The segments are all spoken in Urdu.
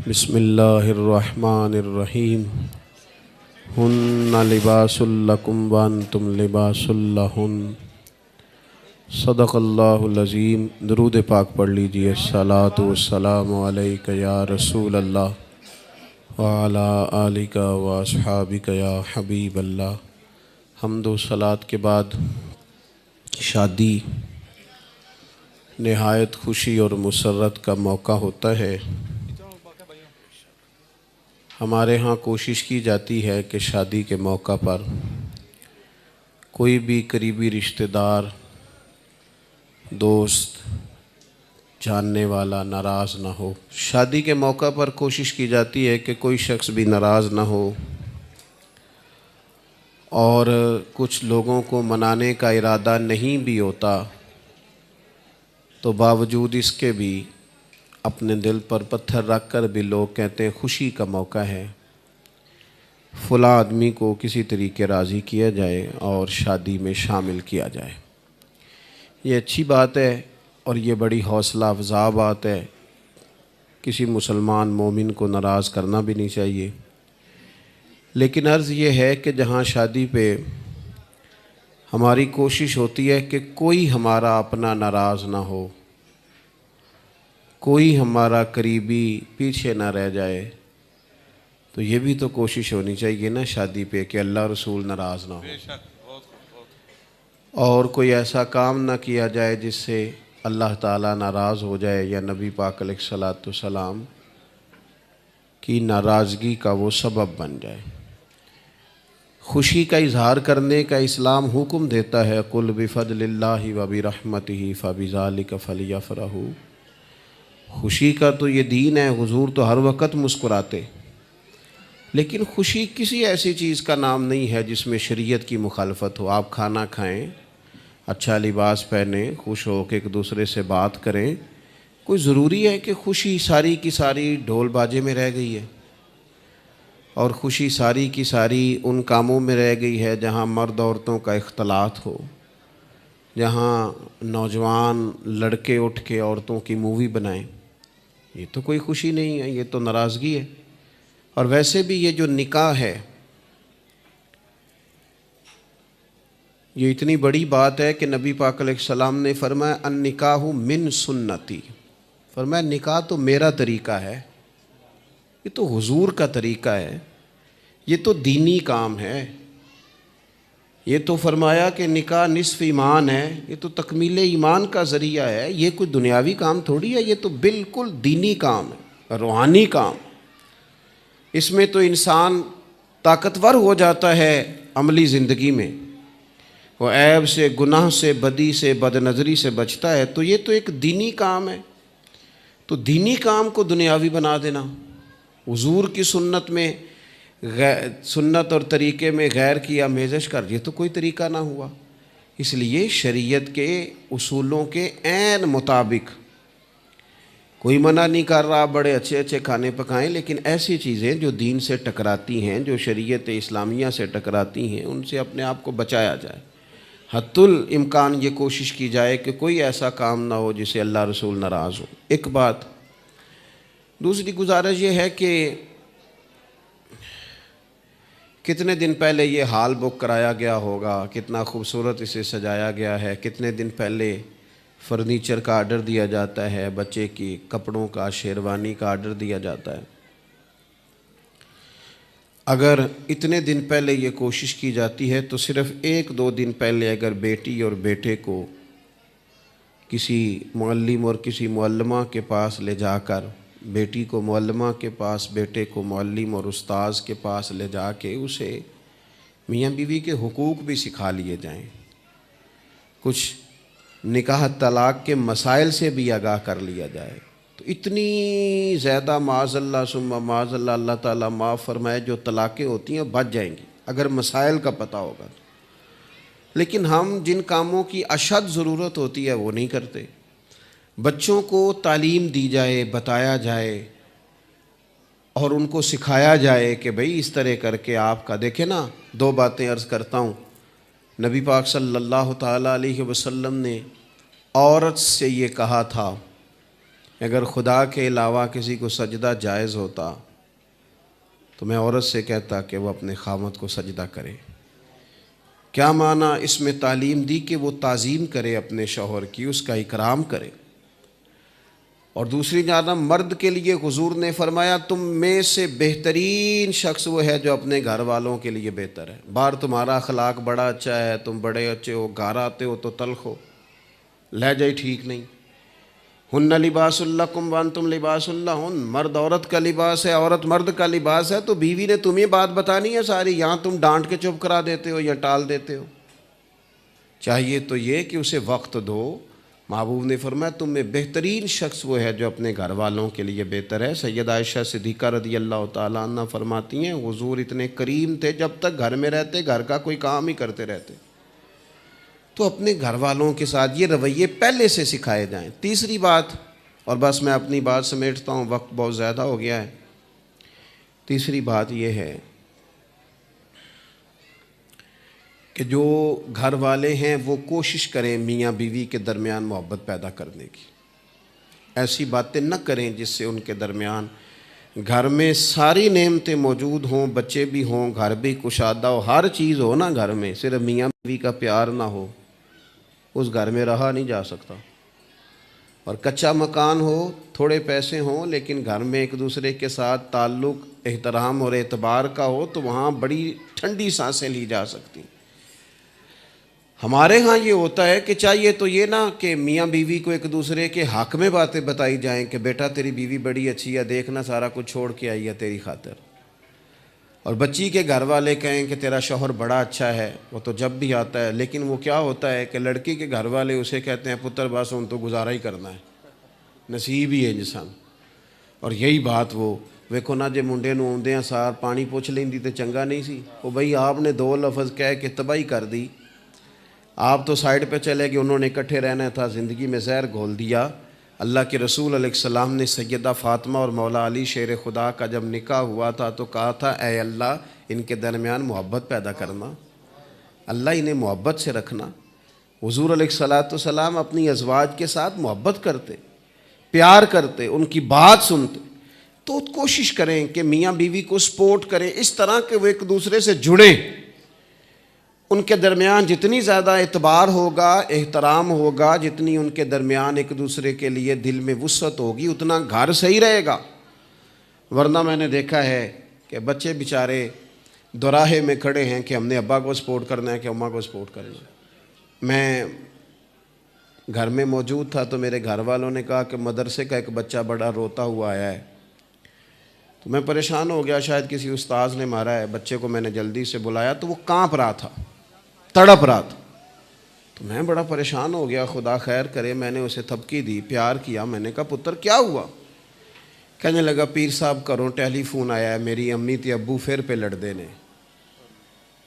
بسم اللہ الرحمن الرحیم ہن لباس لکم وانتم لباس لہن صدق اللہ العظیم۔ درود پاک پڑھ لیجئے۔ الصلاۃ والسلام علیک یا رسول اللہ وعلی آلک واصحابک یا حبیب اللہ۔ حمد و صلاۃ کے بعد شادی نہایت خوشی اور مسرت کا موقع ہوتا ہے۔ ہمارے ہاں کوشش کی جاتی ہے کہ شادی کے موقع پر کوئی بھی قریبی رشتہ دار، دوست، جاننے والا ناراض نہ ہو۔ شادی کے موقع پر کوشش کی جاتی ہے کہ کوئی شخص بھی ناراض نہ ہو، اور کچھ لوگوں کو منانے کا ارادہ نہیں بھی ہوتا تو باوجود اس کے بھی اپنے دل پر پتھر رکھ کر بھی لوگ کہتے ہیں خوشی کا موقع ہے، فلاں آدمی کو کسی طریقے راضی کیا جائے اور شادی میں شامل کیا جائے۔ یہ اچھی بات ہے اور یہ بڑی حوصلہ افزا بات ہے۔ کسی مسلمان مومن کو ناراض کرنا بھی نہیں چاہیے، لیکن عرض یہ ہے کہ جہاں شادی پہ ہماری کوشش ہوتی ہے کہ کوئی ہمارا اپنا ناراض نہ ہو، کوئی ہمارا قریبی پیچھے نہ رہ جائے، تو یہ بھی تو کوشش ہونی چاہیے نا شادی پہ کہ اللہ رسول ناراض نہ ہو، اور کوئی ایسا کام نہ کیا جائے جس سے اللہ تعالیٰ ناراض ہو جائے یا نبی پاک علیہ الصلاۃ والسلام کی ناراضگی کا وہ سبب بن جائے۔ خوشی کا اظہار کرنے کا اسلام حکم دیتا ہے، قُلْ بِفَضْلِ اللَّهِ وَبِرَحْمَتِهِ فَبِذَلِكَ فَلْيَفْرَحُوا۔ خوشی کا تو یہ دین ہے، حضور تو ہر وقت مسکراتے، لیکن خوشی کسی ایسی چیز کا نام نہیں ہے جس میں شریعت کی مخالفت ہو۔ آپ کھانا کھائیں، اچھا لباس پہنیں، خوش ہو کے ایک دوسرے سے بات کریں، کوئی ضروری ہے کہ خوشی ساری کی ساری ڈھول باجے میں رہ گئی ہے، اور خوشی ساری کی ساری ان کاموں میں رہ گئی ہے جہاں مرد عورتوں کا اختلاط ہو، جہاں نوجوان لڑکے اٹھ کے عورتوں کی مووی بنائیں؟ یہ تو کوئی خوشی نہیں ہے، یہ تو ناراضگی ہے۔ اور ویسے بھی یہ جو نکاح ہے، یہ اتنی بڑی بات ہے کہ نبی پاک علیہ السلام نے فرمایا النکاح من سنتی، فرمایا نکاح تو میرا طریقہ ہے، یہ تو حضور کا طریقہ ہے، یہ تو دینی کام ہے۔ یہ تو فرمایا کہ نکاح نصف ایمان ہے، یہ تو تکمیل ایمان کا ذریعہ ہے، یہ کوئی دنیاوی کام تھوڑی ہے، یہ تو بالکل دینی کام ہے، روحانی کام۔ اس میں تو انسان طاقتور ہو جاتا ہے عملی زندگی میں، وہ عیب سے، گناہ سے، بدی سے، بد نظری سے بچتا ہے، تو یہ تو ایک دینی کام ہے۔ تو دینی کام کو دنیاوی بنا دینا، حضور کی سنت میں سنت اور طریقے میں غیر کی آمیزش کر، یہ تو کوئی طریقہ نہ ہوا۔ اس لیے شریعت کے اصولوں کے عین مطابق کوئی منع نہیں کر رہا بڑے اچھے اچھے کھانے پکائیں، لیکن ایسی چیزیں جو دین سے ٹکراتی ہیں، جو شریعت اسلامیہ سے ٹکراتی ہیں، ان سے اپنے آپ کو بچایا جائے۔ حتی الامکان یہ کوشش کی جائے کہ کوئی ایسا کام نہ ہو جس سے اللہ رسول ناراض ہو۔ ایک بات۔ دوسری گزارش یہ ہے کہ کتنے دن پہلے یہ ہال بک کرایا گیا ہوگا، کتنا خوبصورت اسے سجایا گیا ہے، کتنے دن پہلے فرنیچر کا آرڈر دیا جاتا ہے، بچے کی کپڑوں کا، شیروانی کا آرڈر دیا جاتا ہے۔ اگر اتنے دن پہلے یہ کوشش کی جاتی ہے تو صرف ایک دو دن پہلے اگر بیٹی اور بیٹے کو کسی معلم اور کسی معلمہ کے پاس لے جا کر، بیٹی کو معلمہ کے پاس، بیٹے کو معلم اور استاذ کے پاس لے جا کے اسے میاں بیوی کے حقوق بھی سکھا لیے جائیں، کچھ نکاح طلاق کے مسائل سے بھی آگاہ کر لیا جائے، تو اتنی زیادہ معاذ اللہ ثم معاذ اللہ، اللہ تعالیٰ معاف فرمائے، جو طلاقیں ہوتی ہیں بچ جائیں گی اگر مسائل کا پتہ ہوگا تو۔ لیکن ہم جن کاموں کی اشد ضرورت ہوتی ہے وہ نہیں کرتے۔ بچوں کو تعلیم دی جائے، بتایا جائے اور ان کو سکھایا جائے کہ بھئی اس طرح کر کے آپ کا، دیکھیں نا، دو باتیں عرض کرتا ہوں۔ نبی پاک صلی اللہ تعالیٰ علیہ وسلم نے عورت سے یہ کہا تھا، اگر خدا کے علاوہ کسی کو سجدہ جائز ہوتا تو میں عورت سے کہتا کہ وہ اپنے خاوند کو سجدہ کرے۔ کیا معنی اس میں تعلیم دی کہ وہ تعظیم کرے اپنے شوہر کی، اس کا اکرام کرے۔ اور دوسری جانب مرد کے لیے حضور نے فرمایا تم میں سے بہترین شخص وہ ہے جو اپنے گھر والوں کے لیے بہتر ہے۔ باہر تمہارا اخلاق بڑا اچھا ہے، تم بڑے اچھے ہو، گھر آتے ہو تو تلخ ہو، لہجہ ہی ٹھیک نہیں۔ ہن لباس لکم وانتم لباس لہن، مرد عورت کا لباس ہے، عورت مرد کا لباس ہے، تو بیوی نے تمہیں بات بتانی ہے ساری، یہاں تم ڈانٹ کے چپ کرا دیتے ہو یا ٹال دیتے ہو۔ چاہیے تو یہ کہ اسے وقت دو۔ محبوب نے فرمایا تم میں بہترین شخص وہ ہے جو اپنے گھر والوں کے لیے بہتر ہے۔ سید عائشہ صدیقہ رضی اللہ تعالیٰ عنہ فرماتی ہیں حضور اتنے کریم تھے، جب تک گھر میں رہتے گھر کا کوئی کام ہی کرتے رہتے۔ تو اپنے گھر والوں کے ساتھ یہ رویے پہلے سے سکھائے جائیں۔ تیسری بات، اور بس میں اپنی بات سمیٹتا ہوں، وقت بہت زیادہ ہو گیا ہے۔ تیسری بات یہ ہے کہ جو گھر والے ہیں وہ کوشش کریں میاں بیوی کے درمیان محبت پیدا کرنے کی۔ ایسی باتیں نہ کریں جس سے ان کے درمیان گھر میں ساری نعمتیں موجود ہوں، بچے بھی ہوں، گھر بھی کشادہ ہو، ہر چیز ہو نا گھر میں، صرف میاں بیوی کا پیار نہ ہو، اس گھر میں رہا نہیں جا سکتا۔ اور کچا مکان ہو، تھوڑے پیسے ہوں، لیکن گھر میں ایک دوسرے کے ساتھ تعلق احترام اور اعتبار کا ہو تو وہاں بڑی ٹھنڈی سانسیں لی جا سکتی۔ ہمارے ہاں یہ ہوتا ہے کہ چاہیے تو یہ نہ کہ میاں بیوی کو ایک دوسرے کے حق میں باتیں بتائی جائیں کہ بیٹا تیری بیوی بڑی اچھی ہے، دیکھنا سارا کچھ چھوڑ کے آئی ہے تیری خاطر، اور بچی کے گھر والے کہیں کہ تیرا شوہر بڑا اچھا ہے، وہ تو جب بھی آتا ہے، لیکن وہ کیا ہوتا ہے کہ لڑکی کے گھر والے اسے کہتے ہیں پتر بس ان تو گزارا ہی کرنا ہے، نصیب ہی ہے انسان۔ اور یہی بات وہ ویکھو نا، جے منڈے نوں آوندیاں سار پانی پوچھ لیندی تے چنگا نہیں سی، وہ بھئی آپ نے دو لفظ کہہ کے تباہی کر دی، آپ تو سائڈ پہ چلے گئے، انہوں نے اکٹھے رہنا تھا، زندگی میں زہر گھول دیا۔ اللہ کے رسول علیہ السلام نے سیدہ فاطمہ اور مولا علی شیر خدا کا جب نکاح ہوا تھا تو کہا تھا اے اللہ ان کے درمیان محبت پیدا کرنا، اللہ انہیں محبت سے رکھنا۔ حضور علیہ السلام اپنی ازواج کے ساتھ محبت کرتے، پیار کرتے، ان کی بات سنتے۔ تو کوشش کریں کہ میاں بیوی کو سپورٹ کریں اس طرح کہ وہ ایک دوسرے سے جڑیں، ان کے درمیان جتنی زیادہ اعتبار ہوگا، احترام ہوگا، جتنی ان کے درمیان ایک دوسرے کے لیے دل میں وسعت ہوگی، اتنا گھر صحیح رہے گا۔ ورنہ میں نے دیکھا ہے کہ بچے بیچارے دوراہے میں کھڑے ہیں کہ ہم نے ابا کو سپورٹ کرنا ہے کہ اماں کو سپورٹ کرنا ہے۔ میں گھر میں موجود تھا تو میرے گھر والوں نے کہا کہ مدرسے کا ایک بچہ بڑا روتا ہوا آیا ہے، تو میں پریشان ہو گیا، شاید کسی استاذ نے مارا ہے۔ بچے کو میں نے جلدی سے بلایا تو وہ کانپ رہا تھا، تڑپ رہا تھا، تو میں بڑا پریشان ہو گیا، خدا خیر کرے۔ میں نے اسے تھپکی دی، پیار کیا، میں نے کہا پتر کیا ہوا؟ کہنے لگا پیر صاحب گھروں ٹیلی فون آیا ہے، میری امی تے ابو پھر پہ لڑتے نے،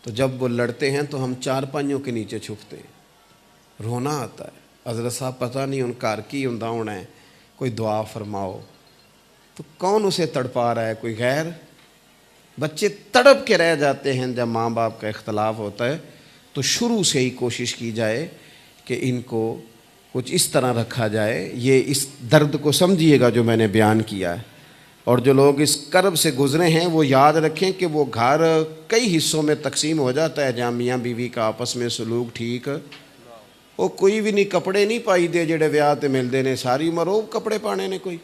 تو جب وہ لڑتے ہیں تو ہم چار پائیوں کے نیچے چھپتے ہیں، رونا آتا ہے۔ حضرت صاحب پتہ نہیں ان کار کی ہوندا ہونا ہے، کوئی دعا فرماؤ۔ تو کون اسے تڑپا رہا ہے؟ کوئی غیر؟ بچے تڑپ کے رہ جاتے ہیں جب ماں باپ کا اختلاف ہوتا ہے۔ تو شروع سے ہی کوشش کی جائے کہ ان کو کچھ اس طرح رکھا جائے۔ یہ اس درد کو سمجھیے گا جو میں نے بیان کیا ہے، اور جو لوگ اس کرب سے گزرے ہیں وہ یاد رکھیں کہ وہ گھر کئی حصوں میں تقسیم ہو جاتا ہے جہاں میاں بیوی کا آپس میں سلوک ٹھیک، وہ کوئی بھی نہیں کپڑے نہیں پائی دے جڑے ویاہ تے ملتے ہیں، ساری عمر وہ کپڑے پانے نے۔ کوئی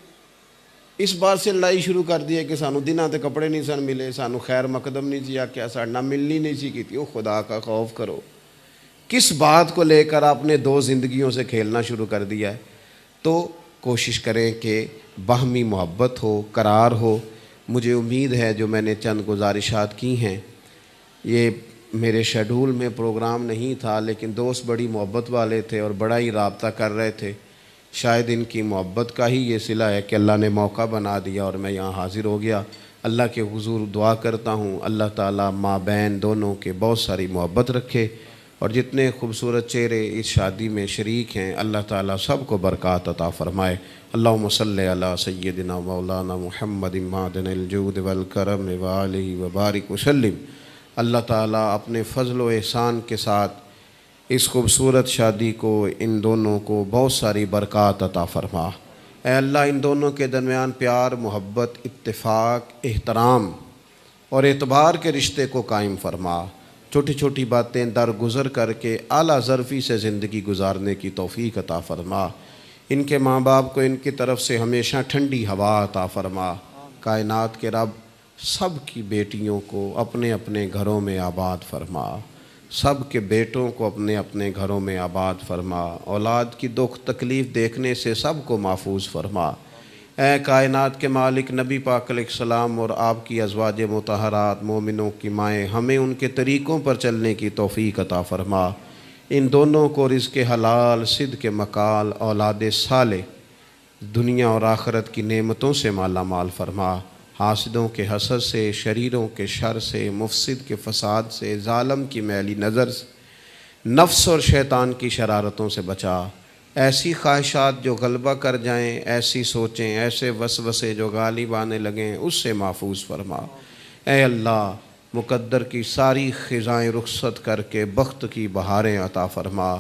اس بات سے لڑائی شروع کر دی ہے کہ سانو دنوں تے کپڑے نہیں سن ملے، سانو خیر مقدم نہیں سی آکھیا، ساڈے نال ملنی نہیں سی کیتی۔ او خدا کا خوف کرو، کس بات کو لے کر آپ نے دو زندگیوں سے کھیلنا شروع کر دیا ہے؟ تو کوشش کریں کہ باہمی محبت ہو، قرار ہو۔ مجھے امید ہے جو میں نے چند گزارشات کی ہیں، یہ میرے شیڈول میں پروگرام نہیں تھا، لیکن دوست بڑی محبت والے تھے اور بڑا ہی رابطہ کر رہے تھے، شاید ان کی محبت کا ہی یہ صلہ ہے کہ اللہ نے موقع بنا دیا اور میں یہاں حاضر ہو گیا۔ اللہ کے حضور دعا کرتا ہوں اللہ تعالیٰ ماں بہن دونوں کے بہت ساری محبت رکھے، اور جتنے خوبصورت چہرے اس شادی میں شریک ہیں اللہ تعالیٰ سب کو برکات عطا فرمائے۔ اللہم صلی علی سیدنا مولانا محمد معدن الجود والکرم وآلہ وبارک وسلم۔ اللہ تعالیٰ اپنے فضل و احسان کے ساتھ اس خوبصورت شادی کو، ان دونوں کو بہت ساری برکات عطا فرما۔ اے اللہ ان دونوں کے درمیان پیار، محبت، اتفاق، احترام اور اعتبار کے رشتے کو قائم فرما۔ چھوٹی چھوٹی باتیں درگزر کر کے اعلیٰ ظرفی سے زندگی گزارنے کی توفیق عطا فرما۔ ان کے ماں باپ کو ان کی طرف سے ہمیشہ ٹھنڈی ہوا عطا فرما۔ کائنات کے رب سب کی بیٹیوں کو اپنے اپنے گھروں میں آباد فرما، سب کے بیٹوں کو اپنے اپنے گھروں میں آباد فرما، اولاد کی دکھ تکلیف دیکھنے سے سب کو محفوظ فرما۔ اے کائنات کے مالک، نبی پاک علیہ السلام اور آپ کی ازواج مطہرات مومنوں کی مائیں، ہمیں ان کے طریقوں پر چلنے کی توفیق عطا فرما۔ ان دونوں کو رزق حلال، صدق مقال، اولاد صالح، دنیا اور آخرت کی نعمتوں سے مالا مال فرما۔ حاسدوں کے حسد سے، شریروں کے شر سے، مفسد کے فساد سے، ظالم کی میلی نظر سے، نفس اور شیطان کی شرارتوں سے بچا۔ ایسی خواہشات جو غلبہ کر جائیں، ایسی سوچیں، ایسے وسوسے جو غالب آنے لگیں، اس سے محفوظ فرما۔ اے اللہ، مقدر کی ساری خزائیں رخصت کر کے بخت کی بہاریں عطا فرما،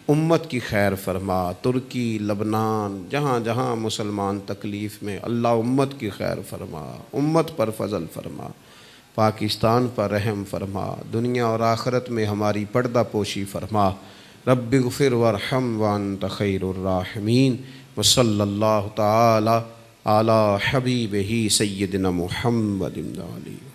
امت کی خیر فرما۔ ترکی، لبنان، جہاں جہاں مسلمان تکلیف میں، اللہ امت کی خیر فرما، امت پر فضل فرما، پاکستان پر رحم فرما، دنیا اور آخرت میں ہماری پردہ پوشی فرما۔ رب اغفر وارحم وانت خیر الراحمین، وصلی اللہ تعالی علی حبیبہ سیدنا محمد علیہ